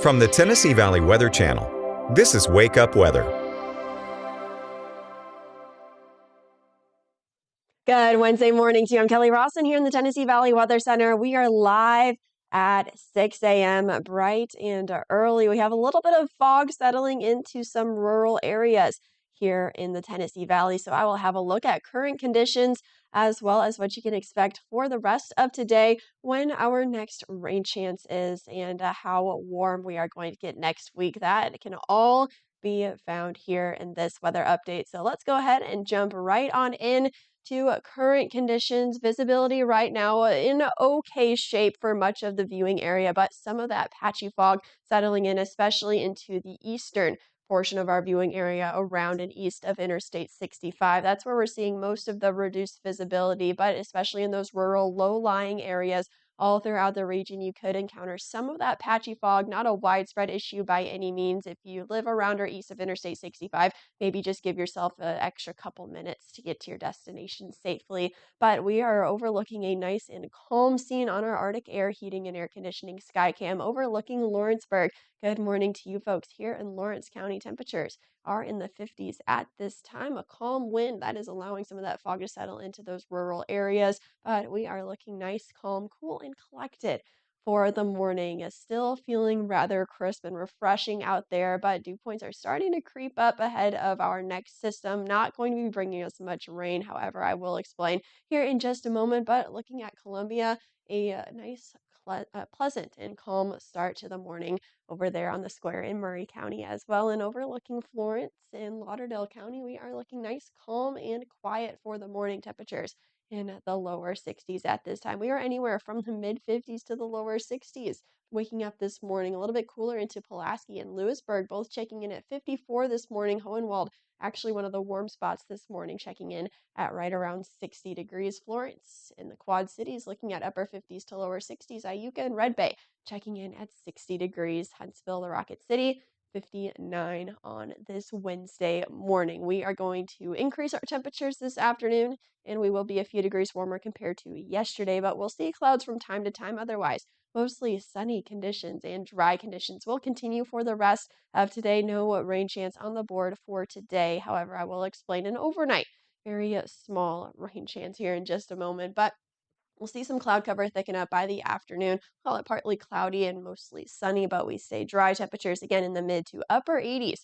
From the Tennessee Valley Weather Channel, this is Wake Up Weather. Good Wednesday morning to you. I'm Kelly Rawson here in the Tennessee Valley Weather Center. We are live at 6 a.m. bright and early. We have a little bit of fog settling into some rural areas here in the Tennessee Valley. So I will have a look at current conditions as well as what you can expect for the rest of today, when our next rain chance is, and how warm we are going to get next week. That can all be found here in this weather update. So let's go ahead and jump right on in to current conditions. Visibility right now in okay shape for much of the viewing area, but some of that patchy fog settling in, especially into the eastern portion of our viewing area around and east of Interstate 65. That's where we're seeing most of the reduced visibility, but especially in those rural low-lying areas all throughout the region, you could encounter some of that patchy fog. Not a widespread issue by any means. If you live around or east of Interstate 65, maybe just give yourself an extra couple minutes to get to your destination safely. But we are overlooking a nice and calm scene on our Arctic Air Heating and Air Conditioning Skycam overlooking Lawrenceburg. Good morning to you folks here in Lawrence County. Temperatures are in the 50s at this time. A calm wind that is allowing some of that fog to settle into those rural areas, but we are looking nice, calm, cool, and collected for the morning. Is still feeling rather crisp and refreshing out there, but dew points are starting to creep up ahead of our next system. Not going to be bringing us much rain, however, I will explain here in just a moment. But looking at Columbia, a nice, pleasant and calm start to the morning over there on the square in Murray County as well. And overlooking Florence in Lauderdale County, we are looking nice, calm, and quiet for the morning. Temperatures in the lower 60s at this time. We are anywhere from the mid 50s to the lower 60s. Waking up this morning a little bit cooler into Pulaski and Lewisburg, both checking in at 54 this morning. Hohenwald, actually one of the warm spots this morning, checking in at right around 60 degrees. Florence in the Quad Cities looking at upper 50s to lower 60s. Iuka and Red Bay checking in at 60 degrees. Huntsville, the Rocket City, 59 on this Wednesday morning. We are going to increase our temperatures this afternoon, and we will be a few degrees warmer compared to yesterday, but we'll see clouds from time to time. Otherwise, mostly sunny conditions and dry conditions will continue for the rest of today. No rain chance on the board for today. However, I will explain an overnight, very small rain chance here in just a moment, but we'll see some cloud cover thicken up by the afternoon. Call it partly cloudy and mostly sunny, but we stay dry. Temperatures again in the mid to upper 80s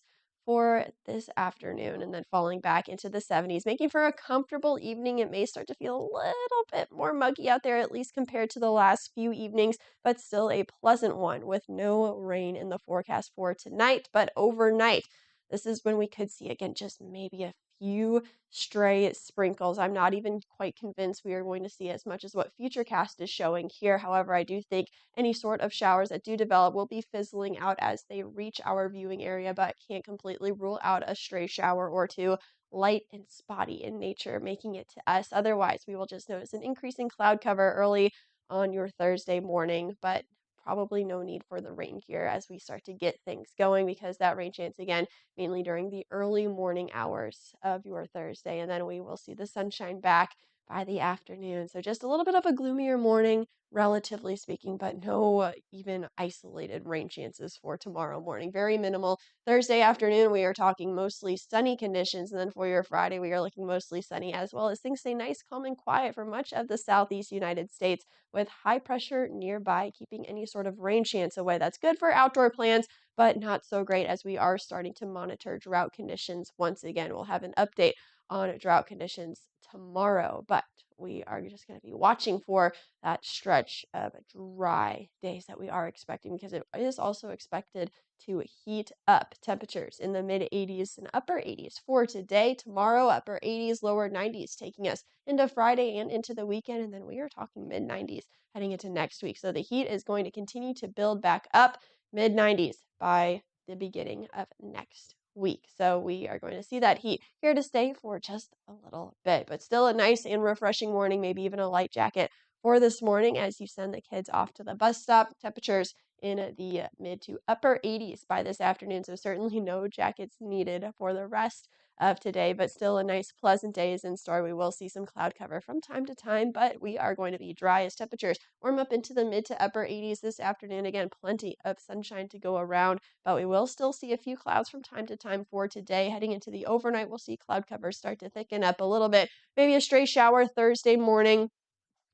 for this afternoon, and then falling back into the 70s, making for a comfortable evening. It may start to feel a little bit more muggy out there, at least compared to the last few evenings, but still a pleasant one with no rain in the forecast for tonight. But overnight, this is when we could see again just maybe a few stray sprinkles. I'm not even quite convinced we are going to see as much as what Futurecast is showing here. However, I do think any sort of showers that do develop will be fizzling out as they reach our viewing area, but can't completely rule out a stray shower or two, light and spotty in nature, making it to us. Otherwise, we will just notice an increase in cloud cover early on your Thursday morning, but probably no need for the rain gear as we start to get things going, because that rain chance again mainly during the early morning hours of your Thursday, and then we will see the sunshine back by the afternoon. So just a little bit of a gloomier morning, relatively speaking, but no even isolated rain chances for tomorrow morning. Very minimal. Thursday afternoon, we are talking mostly sunny conditions, and then for your Friday, we are looking mostly sunny, as well as things stay nice, calm, and quiet for much of the southeast United States, with high pressure nearby, keeping any sort of rain chance away. That's good for outdoor plans, but not so great as we are starting to monitor drought conditions once again. We'll have an update on drought conditions tomorrow, but we are just going to be watching for that stretch of dry days that we are expecting, because it is also expected to heat up. Temperatures in the mid 80s and upper 80s for today. Tomorrow, upper 80s, lower 90s, taking us into Friday and into the weekend, and then we are talking mid 90s heading into next week. So the heat is going to continue to build back up, mid 90s by the beginning of next week. So we are going to see that heat here to stay for just a little bit, but still a nice and refreshing morning, maybe even a light jacket for this morning as you send the kids off to the bus stop. Temperatures in the mid to upper 80s by this afternoon, so certainly no jackets needed for the rest of today, but still a nice pleasant day is in store. We will see some cloud cover from time to time, but we are going to be dry as temperatures warm up into the mid to upper 80s this afternoon. Again, plenty of sunshine to go around, but we will still see a few clouds from time to time for today. Heading into the overnight, we'll see cloud cover start to thicken up a little bit. Maybe a stray shower Thursday morning,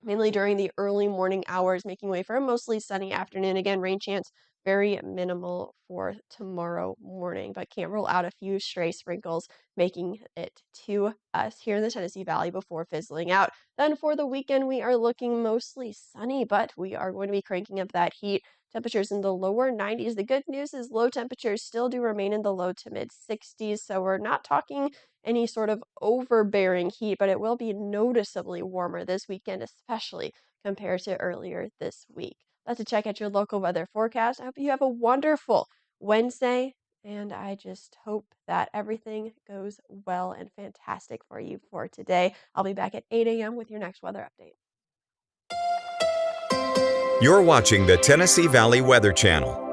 mainly during the early morning hours, making way for a mostly sunny afternoon. Again, rain chance very minimal for tomorrow morning, but can't rule out a few stray sprinkles making it to us here in the Tennessee Valley before fizzling out. Then for the weekend, we are looking mostly sunny, but we are going to be cranking up that heat. Temperatures in the lower 90s. The good news is low temperatures still do remain in the low to mid 60s, so we're not talking any sort of overbearing heat, but it will be noticeably warmer this weekend, especially compared to earlier this week. That's a check at your local weather forecast. I hope you have a wonderful Wednesday, and I just hope that everything goes well and fantastic for you for today. I'll be back at 8 a.m. with your next weather update. You're watching the Tennessee Valley Weather Channel.